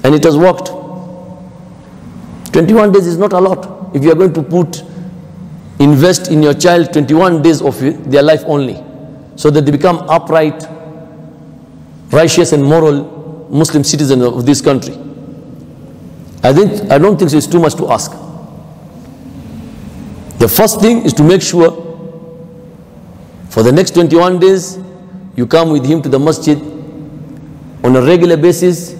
And it has worked. 21 days is not a lot. If you are going to invest in your child 21 days of their life only, so that they become upright, righteous and moral Muslim citizens of this country. I don't think so it's too much to ask. The first thing is to make sure for the next 21 days you come with him to the masjid on a regular basis,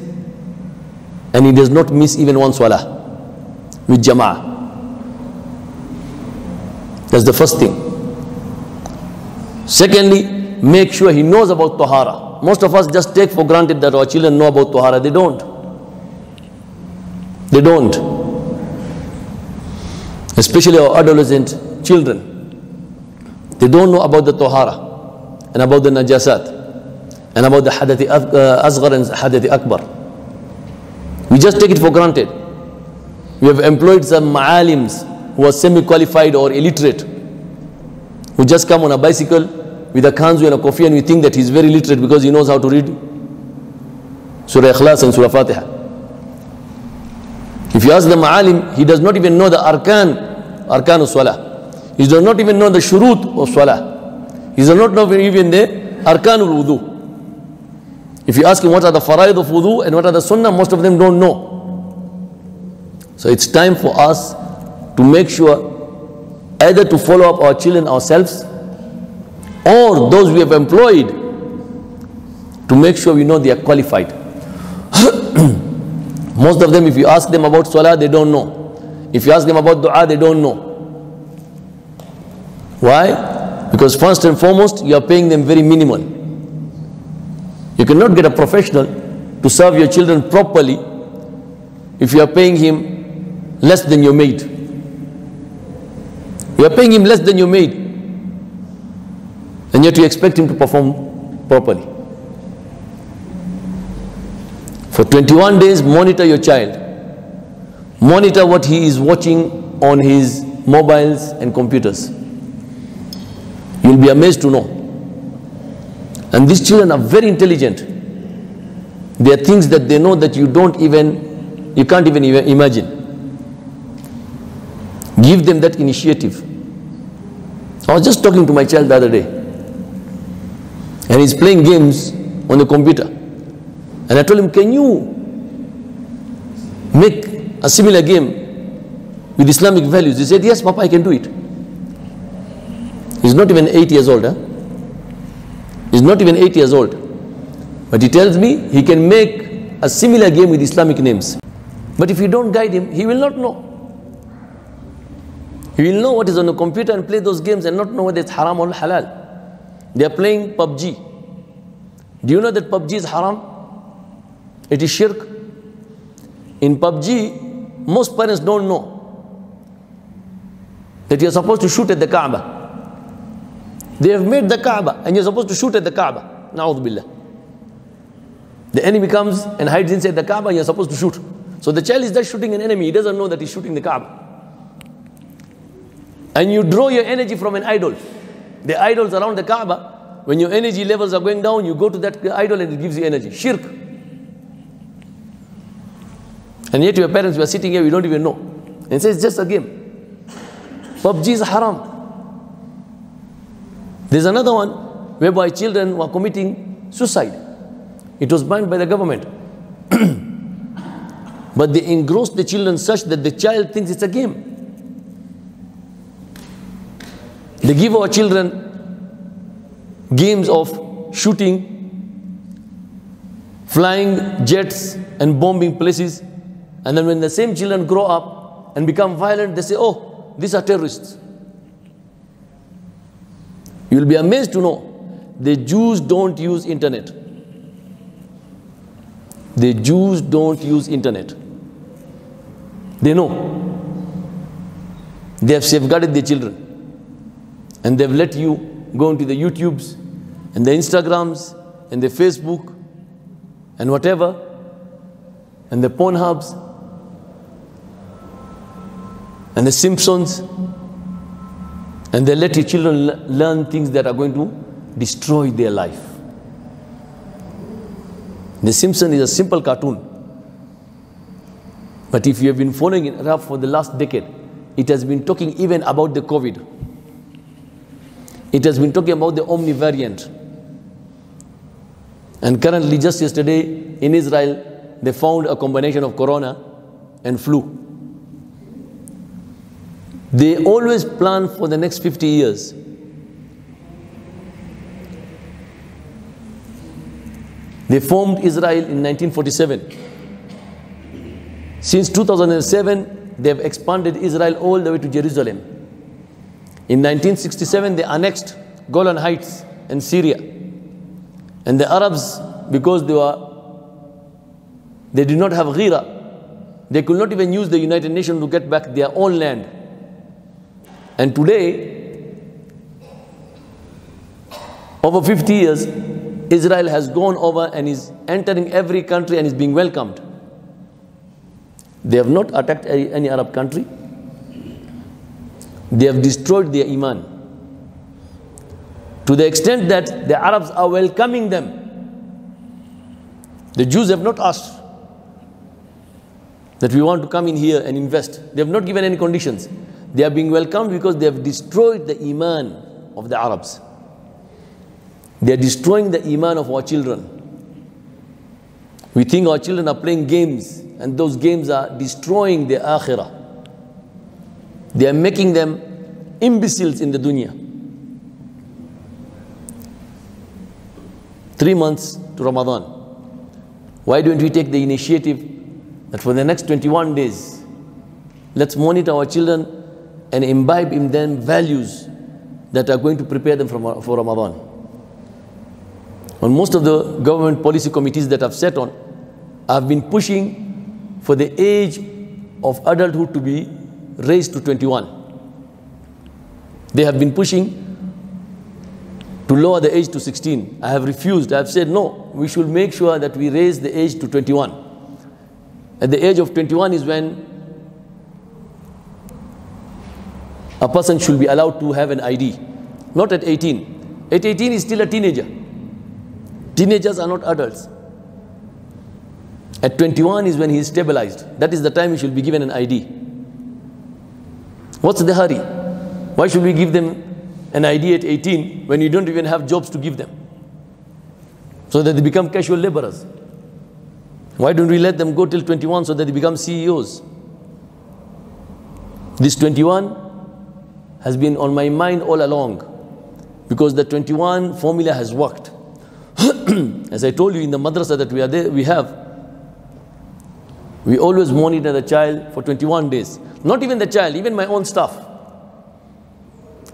and he does not miss even one salah with jama'ah. That's the first thing. Secondly, make sure he knows about tahara. Most of us just take for granted that our children know about tahara. They don't. They don't. Especially our adolescent children. They don't know about the tahara and about the najasat and about the hadathi asghar and hadathi akbar. We just take it for granted. We have employed some ma'alims who are semi-qualified or illiterate, who just come on a bicycle with a kanzu and a coffee, and we think that he's very literate because he knows how to read Surah Ikhlas and Surah Fatiha. If you ask the ma'alim, he does not even know the arkan of salah. He does not even know the shurut of salah. He does not know even the arkan of wudu. If you ask him what are the faraid of wudu and what are the sunnah, most of them don't know. So it's time for us to make sure either to follow up our children ourselves, or those we have employed, to make sure we know they are qualified. Most of them, if you ask them about salah, they don't know. If you ask them about dua, they don't know. Why? Because first and foremost, you are paying them very minimal. You cannot get a professional to serve your children properly if you are paying him less than your maid. You are paying him less than your maid, and yet you expect him to perform properly. For 21 days, monitor your child. Monitor what he is watching on his mobiles and computers. You'll be amazed to know. And these children are very intelligent. There are things that they know that you can't even imagine. Give them that initiative. I was just talking to my child the other day, and he's playing games on the computer. And I told him, can you make a similar game with Islamic values? He said, yes, Papa, I can do it. He's not even 8 years old. He's not even 8 years old. But he tells me he can make a similar game with Islamic names. But if you don't guide him, he will not know. He will know what is on the computer and play those games and not know whether it's haram or halal. They are playing PUBG. Do you know that PUBG is haram? It is shirk. In PUBG, most parents don't know that you are supposed to shoot at the Kaaba. They have made the Kaaba and you are supposed to shoot at the Kaaba. Na'udhu billah. The enemy comes and hides inside the Kaaba and you are supposed to shoot. So the child is just shooting an enemy. He doesn't know that he's shooting the Kaaba. And you draw your energy from an idol. The idols around the Kaaba, when your energy levels are going down, you go to that idol and it gives you energy. Shirk. And yet your parents were sitting here, we don't even know. And say it's just a game. PUBG is haram. There's another one whereby children were committing suicide. It was banned by the government. But they engrossed the children such that the child thinks it's a game. They give our children games of shooting, flying jets and bombing places. And then when the same children grow up and become violent, they say, oh, these are terrorists. You will be amazed to know the Jews don't use internet. The Jews don't use internet. They know. They have safeguarded their children. And they've let you go into the YouTubes and the Instagrams and the Facebook and whatever, and the Pornhubs and the Simpsons, and they let your children learn things that are going to destroy their life. The Simpsons is a simple cartoon. But if you have been following in Arab for the last decade, it has been talking even about the COVID. It has been talking about the Omni variant. And currently, just yesterday, in Israel, they found a combination of corona and flu. They always plan for the next 50 years. They formed Israel in 1947. Since 2007, they have expanded Israel all the way to Jerusalem. In 1967, they annexed Golan Heights and Syria. And the Arabs, because they did not have ghira, they could not even use the United Nations to get back their own land. And today, over 50 years, Israel has gone over and is entering every country and is being welcomed. They have not attacked any Arab country. They have destroyed their iman, to the extent that the Arabs are welcoming them. The Jews have not asked that we want to come in here and invest. They have not given any conditions. They are being welcomed because they have destroyed the iman of the Arabs. They are destroying the iman of our children. We think our children are playing games, and those games are destroying their akhirah. They are making them imbeciles in the dunya. 3 months to Ramadan. Why don't we take the initiative that for the next 21 days, let's monitor our children and imbibe in them values that are going to prepare them for Ramadan. On most of the government policy committees that I've sat on, I've been pushing for the age of adulthood to be raised to 21. They have been pushing to lower the age to 16. I have refused. I have said, no, we should make sure that we raise the age to 21. At the age of 21 is when a person should be allowed to have an ID. Not at 18. At 18 is still a teenager. Teenagers are not adults. At 21 is when he is stabilized. That is the time he should be given an ID. What's the hurry? Why should we give them an ID at 18 when you don't even have jobs to give them? So that they become casual laborers. Why don't we let them go till 21 so that they become CEOs? This 21 has been on my mind all along, because the 21 formula has worked. As I told you, in the madrasa that we always monitor the child for 21 days. Not even the child, even my own staff.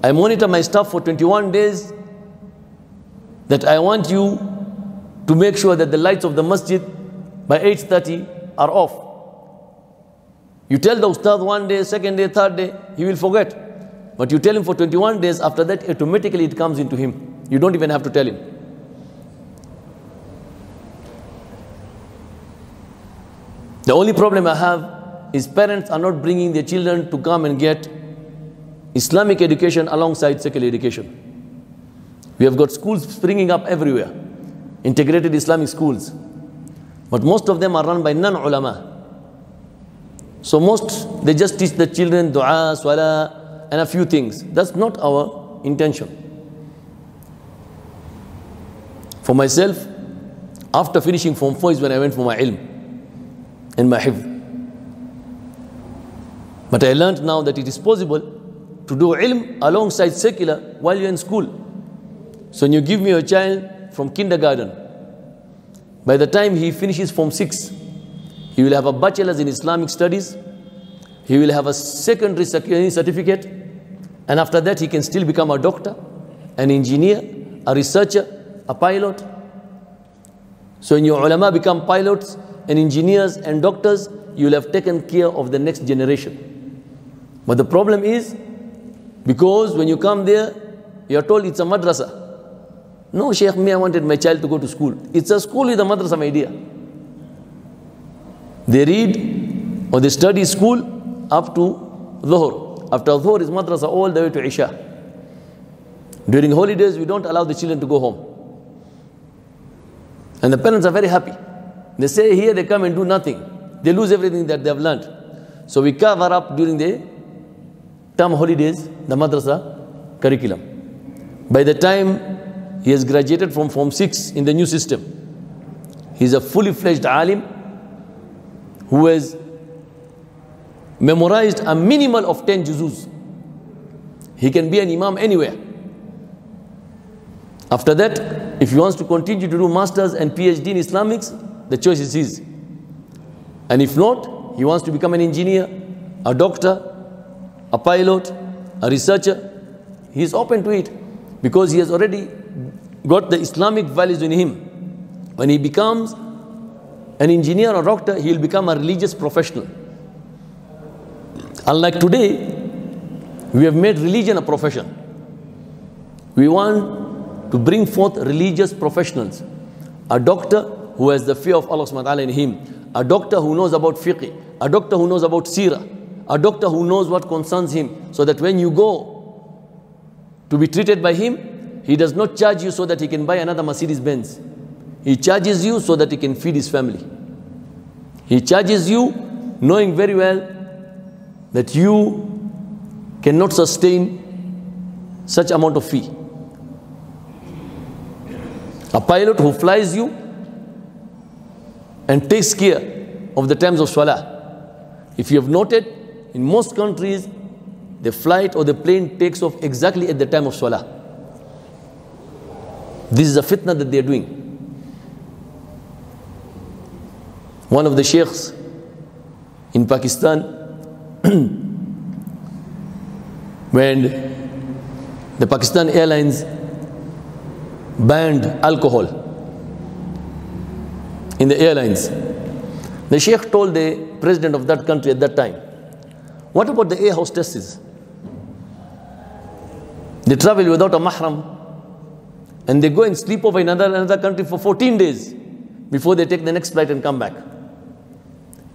I monitor my staff for 21 days, that I want you to make sure that the lights of the masjid by 8:30 are off. You tell the ustad one day, second day, third day, he will forget. But you tell him for 21 days, after that automatically it comes into him. You don't even have to tell him. The only problem I have is parents are not bringing their children to come and get Islamic education alongside secular education. We have got schools springing up everywhere, integrated Islamic schools. But most of them are run by non-ulama. So they just teach the children dua, salah, and a few things. That's not our intention. For myself, after finishing Form 4 is when I went for my ilm and my hifz. But I learned now that it is possible to do ilm alongside secular while you're in school. So when you give me a child from kindergarten, by the time he finishes Form 6, he will have a bachelor's in Islamic studies, he will have a secondary certificate, and after that he can still become a doctor, an engineer, a researcher, a pilot. So when your ulama become pilots and engineers and doctors, you will have taken care of the next generation. But the problem is, because when you come there, you are told it's a madrasa. No, Sheikh, I wanted my child to go to school. It's a school with a madrasa, my dear. They read or they study school up to Dhuhr. After Dhuhr is madrasa all the way to Isha. During holidays, we don't allow the children to go home. And the parents are very happy. They say here they come and do nothing. they lose everything that they have learned. So we cover up during the term holidays, the madrasa curriculum. By the time he has graduated from Form 6 in the new system, he is a fully fledged alim who has memorized a minimal of 10 juzus. He can be an imam anywhere. After that, if he wants to continue to do masters and PhD in Islamics, the choice is his. And if not, he wants to become an engineer, a doctor, a pilot, a researcher, he is open to it because he has already got the Islamic values in him. When he becomes an engineer or doctor, he will become a religious professional. Unlike today, we have made religion a profession. We want to bring forth religious professionals. A doctor who has the fear of Allah subhanahu wa ta'ala in him. A doctor who knows about fiqh. A doctor who knows about seerah. A doctor who knows what concerns him. So that when you go to be treated by him, he does not charge you so that he can buy another Mercedes Benz. He charges you so that he can feed his family. He charges you knowing very well that you cannot sustain such amount of fee. A pilot who flies you and takes care of the times of salah. If you have noted, in most countries, the flight or the plane takes off exactly at the time of salah. This is a fitna that they are doing. One of the sheikhs in Pakistan, when the Pakistan Airlines banned alcohol in the airlines, the sheikh told the president of that country at that time, what about the air hostesses? They travel without a mahram and they go and sleep over in another country for 14 days before they take the next flight and come back.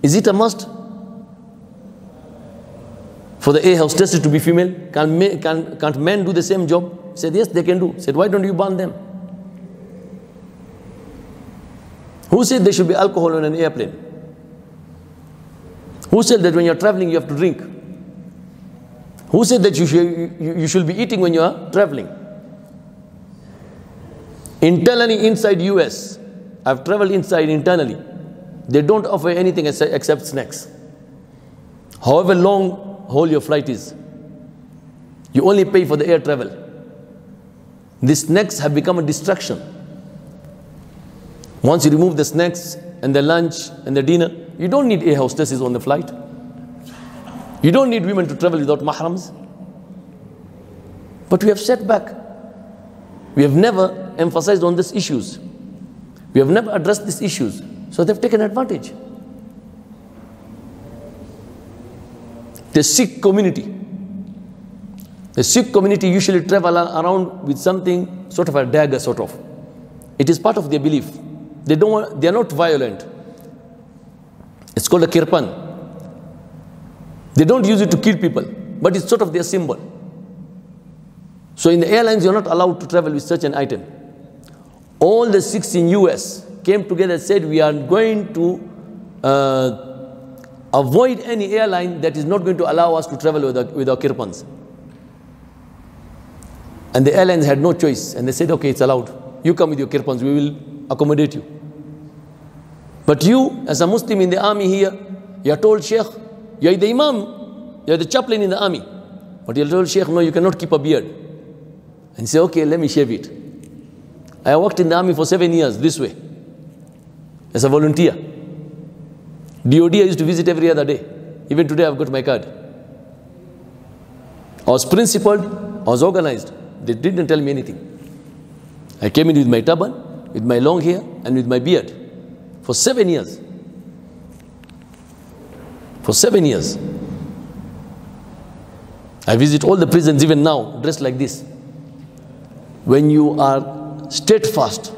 Is it a must for the air hostesses to be female? Can't men do the same job? He said, yes, they can do. He said, why don't you ban them? Who said there should be alcohol on an airplane? Who said that when you're traveling you have to drink? Who said that you should be eating when you are traveling? Internally inside US, I've traveled inside internally. They don't offer anything except snacks. However long haul your flight is, you only pay for the air travel. These snacks have become a distraction. Once you remove the snacks and the lunch and the dinner, you don't need air hostesses on the flight. You don't need women to travel without mahrams. But we have set back. We have never emphasized on these issues. We have never addressed these issues. So they've taken advantage. The Sikh community. The Sikh community usually travel around with something, sort of a dagger, sort of. It is part of their belief. They are not violent. It's called a kirpan. They don't use it to kill people, but it's sort of their symbol. So in the airlines, you're not allowed to travel with such an item. All the Sikhs in US came together and said, we are going to avoid any airline that is not going to allow us to travel with our kirpans. And the airlines had no choice, and they said, okay, it's allowed. You come with your kirpans, we will accommodate you. But you, as a Muslim in the army here, you are told, Sheikh, you are the imam, you are the chaplain in the army. But you are told, Sheikh, no, you cannot keep a beard. And say, okay, let me shave it. I worked in the army for 7 years this way, as a volunteer. DOD I used to visit every other day. Even today I've got my card. I was principled, I was organized. They didn't tell me anything. I came in with my turban, with my long hair, and with my beard. For 7 years. For 7 years. I visit all the prisons even now, dressed like this. When you are steadfast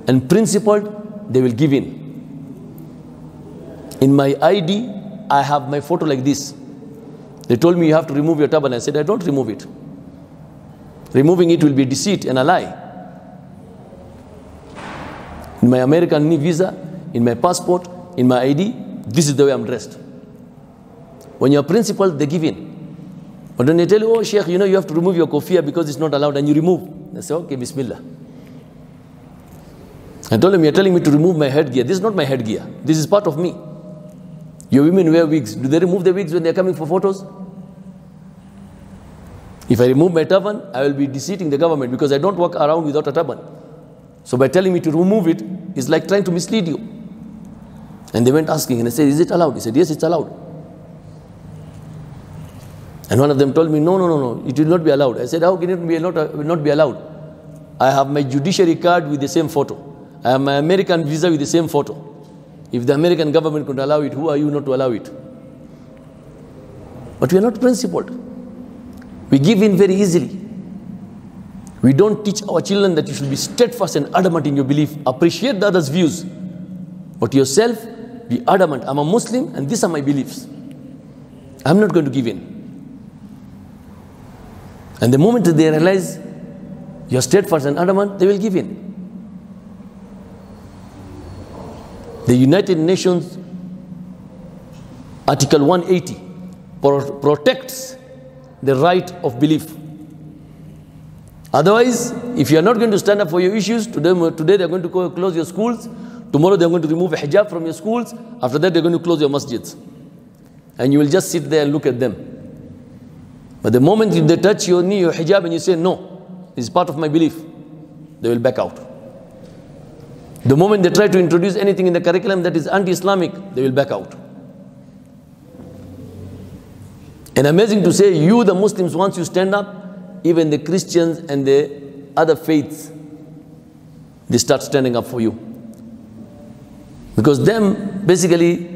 and principled, they will give in. In my ID, I have my photo like this. They told me you have to remove your turban. I said, I don't remove it. Removing it will be deceit and a lie. In my American visa, in my passport, in my ID, This is the way I'm dressed. When you're principal, they give in. But when they tell you, oh Sheikh, you know you have to remove your kufiya because it's not allowed, and you remove. They say, okay, Bismillah. I told him, you're telling me to remove my headgear. This is not my headgear. This is part of me. Your women wear wigs. Do they remove the wigs when they're coming for photos? If I remove my turban, I will be deceiving the government because I don't walk around without a turban. So by telling me to remove it, it's like trying to mislead you. And they went asking, and I said, is it allowed? He said, yes, it's allowed. And one of them told me, no, it will not be allowed. I said, how can it not be allowed? I have my judiciary card with the same photo. I have my American visa with the same photo. If the American government could allow it, who are you not to allow it? But we are not principled. We give in very easily. We don't teach our children that you should be steadfast and adamant in your belief. Appreciate the other's views. But yourself, be adamant. I'm a Muslim and these are my beliefs. I'm not going to give in. And the moment that they realize you're steadfast and adamant, they will give in. The United Nations Article 180 protects the right of belief. Otherwise, if you are not going to stand up for your issues, today they are going to close your schools, tomorrow they are going to remove a hijab from your schools, after that they are going to close your masjids. And you will just sit there and look at them. But the moment they touch your knee, your hijab, and you say, no, this is part of my belief, they will back out. The moment they try to introduce anything in the curriculum that is anti-Islamic, they will back out. And amazing to say, you the Muslims, once you stand up, even the Christians and the other faiths, they start standing up for you. Because them, basically,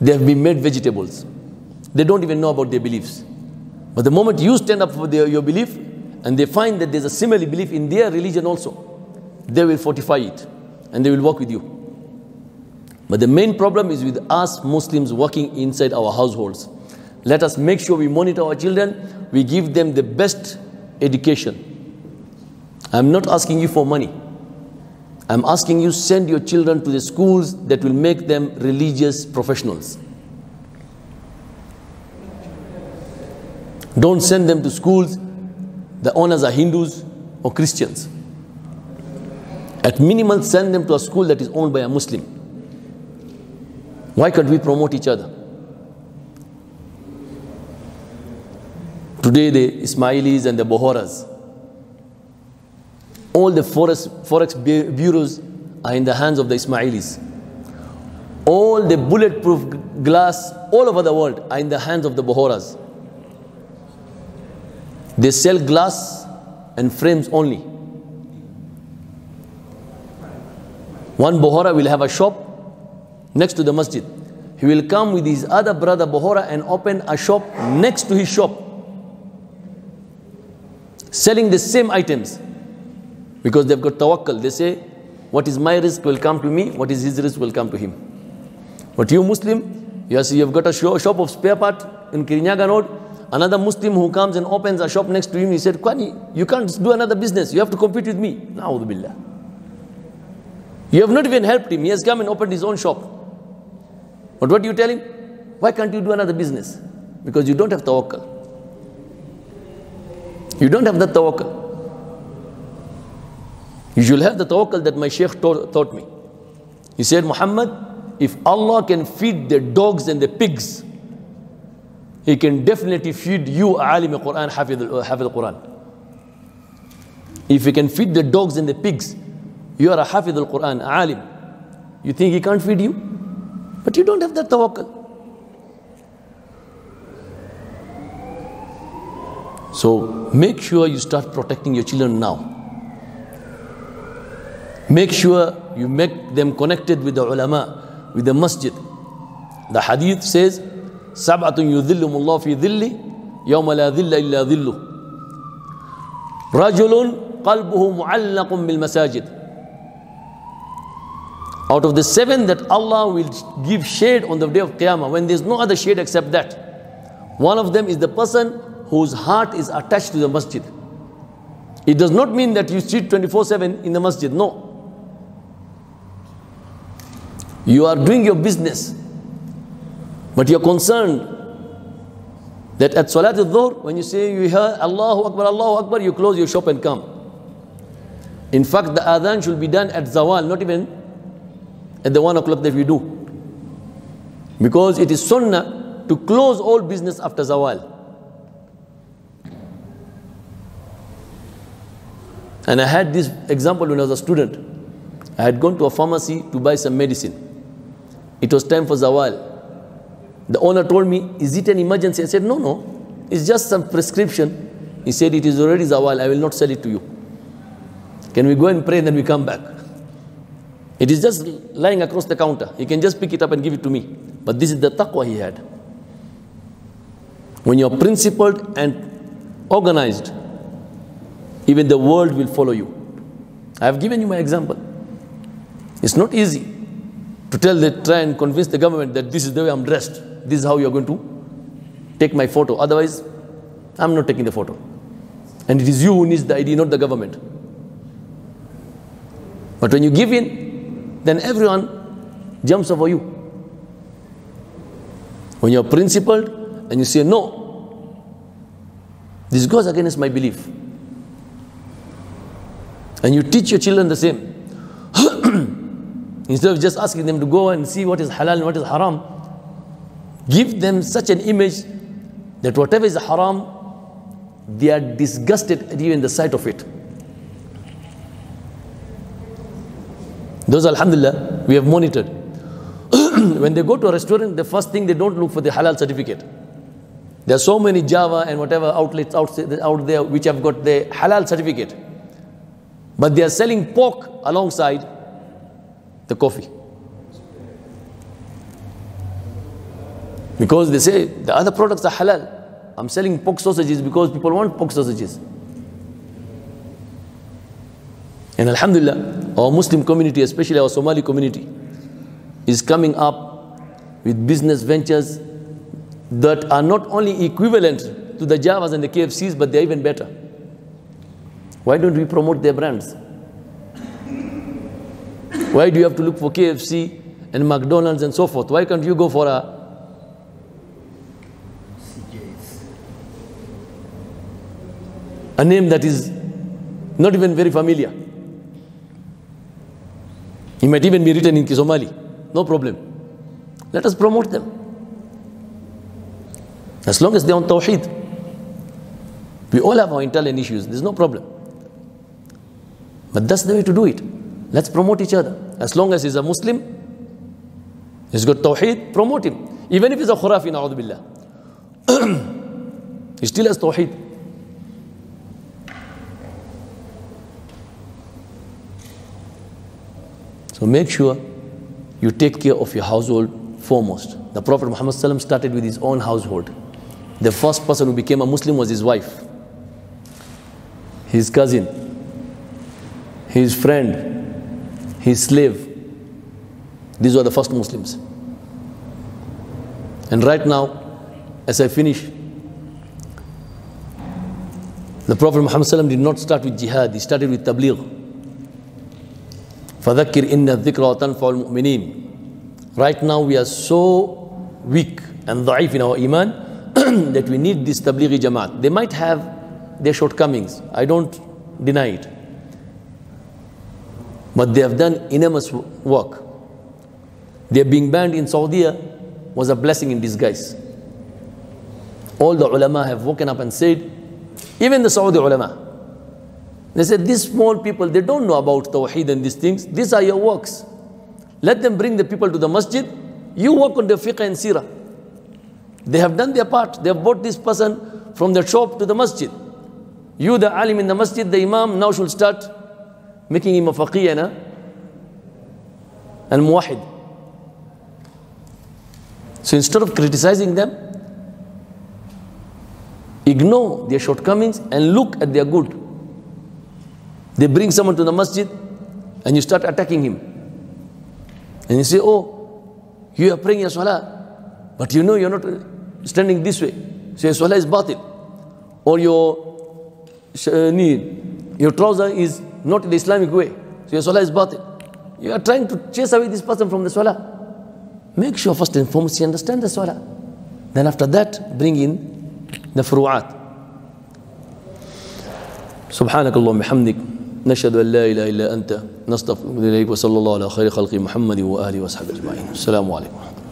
they have been made vegetables. They don't even know about their beliefs. But the moment you stand up for your belief, and they find that there's a similar belief in their religion also, they will fortify it and they will work with you. But the main problem is with us Muslims working inside our households. Let us make sure we monitor our children, we give them the best education. I'm not asking you for money. I'm asking you send your children to the schools that will make them religious professionals. Don't send them to schools the owners are Hindus or Christians. At minimum, send them to a school that is owned by a Muslim. Why can't we promote each other? Today, the Ismailis and the Bohoras, all the forex bureaus are in the hands of the Ismailis. All the bulletproof glass all over the world are in the hands of the Bohoras. They sell glass and frames only. One Bohora will have a shop next to the masjid. He will come with his other brother Bohora and open a shop next to his shop, selling the same items, because they've got tawakkul. They say, what is my risk will come to me, what is his risk will come to him. But you Muslim, you've got a shop of spare part in Kirinyaga Road. Another Muslim who comes and opens a shop next to him, he said, Kwani, you can't do another business, you have to compete with me. Na'udhu billah. You have not even helped him. He has come and opened his own shop. But what do you tell him? Why can't you do another business? Because you don't have tawakkul. You don't have that tawakkul. You should have the tawakkul that my Shaykh taught me. He said, Muhammad, if Allah can feed the dogs and the pigs, He can definitely feed you, alim al-Quran, hafidh al-Quran. If He can feed the dogs and the pigs, you are a hafidh al-Quran, alim. You think He can't feed you? But you don't have that tawakkul. So make sure you start protecting your children now. Make sure you make them connected with the ulama, with the masjid. The hadith says, سَبْعَةٌ يُذِلُّهُمُ اللَّهُ فِي ذِلِّ يَوْمَ لَا ذِلَّ إِلَّا ذِلُّهُ رَجُلٌ قَلْبُهُ مُعَلَّقٌ بِالْمَسَاجِدِ. Out of the 7 that Allah will give shade on the day of Qiyamah, when there is no other shade except that, one of them is the person whose heart is attached to the masjid. It does not mean that you sit 24/7 in the masjid, no. You are doing your business, but you're concerned that at Salat al-Dhuhr, when you say you hear Allahu Akbar, you close your shop and come. In fact, the adhan should be done at Zawal, not even at the 1 o'clock that we do. Because it is sunnah to close all business after Zawal. And I had this example when I was a student. I had gone to a pharmacy to buy some medicine. It was time for Zawal. The owner told me, is it an emergency? I said, no, it's just some prescription. He said, it is already Zawal, I will not sell it to you. Can we go and pray and then we come back? It is just lying across the counter. You can just pick it up and give it to me. But this is the taqwa he had. When you are principled and organized, even the world will follow you. I have given you my example. It's not easy to try and convince the government that this is the way I'm dressed. This is how you're going to take my photo. Otherwise, I'm not taking the photo. And it is you who needs the ID, not the government. But when you give in, then everyone jumps over you. When you're principled and you say, no, this goes against my belief. And you teach your children the same. Instead of just asking them to go and see what is halal and what is haram, give them such an image that whatever is haram, they are disgusted at even the sight of it. Those, alhamdulillah, we have monitored. When they go to a restaurant, the first thing they don't look for the halal certificate. There are so many Java and whatever outlets out there which have got the halal certificate. But they are selling pork alongside the coffee. Because they say the other products are halal. I'm selling pork sausages because people want pork sausages. And alhamdulillah, our Muslim community, especially our Somali community, is coming up with business ventures that are not only equivalent to the Javas and the KFCs, but they're even better. Why don't we promote their brands? Why do you have to look for KFC and McDonald's and so forth? Why can't you go for a name that is not even very familiar? It might even be written in Kisomali. No problem. Let us promote them. As long as they're on Tawheed. We all have our internal issues. There's no problem. But that's the way to do it. Let's promote each other. As long as he's a Muslim, he's got Tawheed, promote him. Even if he's a Khurafi, na'udhu billah. He still has Tawheed. So make sure you take care of your household foremost. The Prophet Muhammad ﷺ started with his own household. The first person who became a Muslim was his wife, his cousin, his friend, his slave. These were the first Muslims. And right now, as I finish, the Prophet Muhammad ﷺ did not start with jihad, he started with tabligh. فَذَكِّرْ إِنَّ الذِّكْرَ وَتَنْفَعُ الْمُؤْمِنِينَ. Right now we are so weak and da'if in our iman that we need this tablighi jamaat. They might have their shortcomings, I don't deny it. But they have done enormous work. Their being banned in Saudi was a blessing in disguise. All the ulama have woken up and said, even the Saudi ulama, they said, these small people, they don't know about Tawheed and these things. These are your works. Let them bring the people to the masjid. You work on the fiqh and seerah. They have done their part. They have brought this person from the shop to the masjid. You, the alim in the masjid, the imam, now should start making him a faqih and muwahid. So instead of criticizing them, ignore their shortcomings and look at their good. They bring someone to the masjid and you start attacking him. And you say, oh, you are praying your salah, but you know you're not standing this way. So your salah is batil. Or your trouser is not the Islamic way. So your salah is batil. You are trying to chase away this person from the salah. make sure first and foremost you understand the salah. Then after that, bring in the furu'at. سبحانك اللهم بحمدك نشهد أن لا إله إلا أنت نستغفرك وإليك وصلى الله على خير خلق محمد وآله وصحبه أجمعين. السلام عليكم.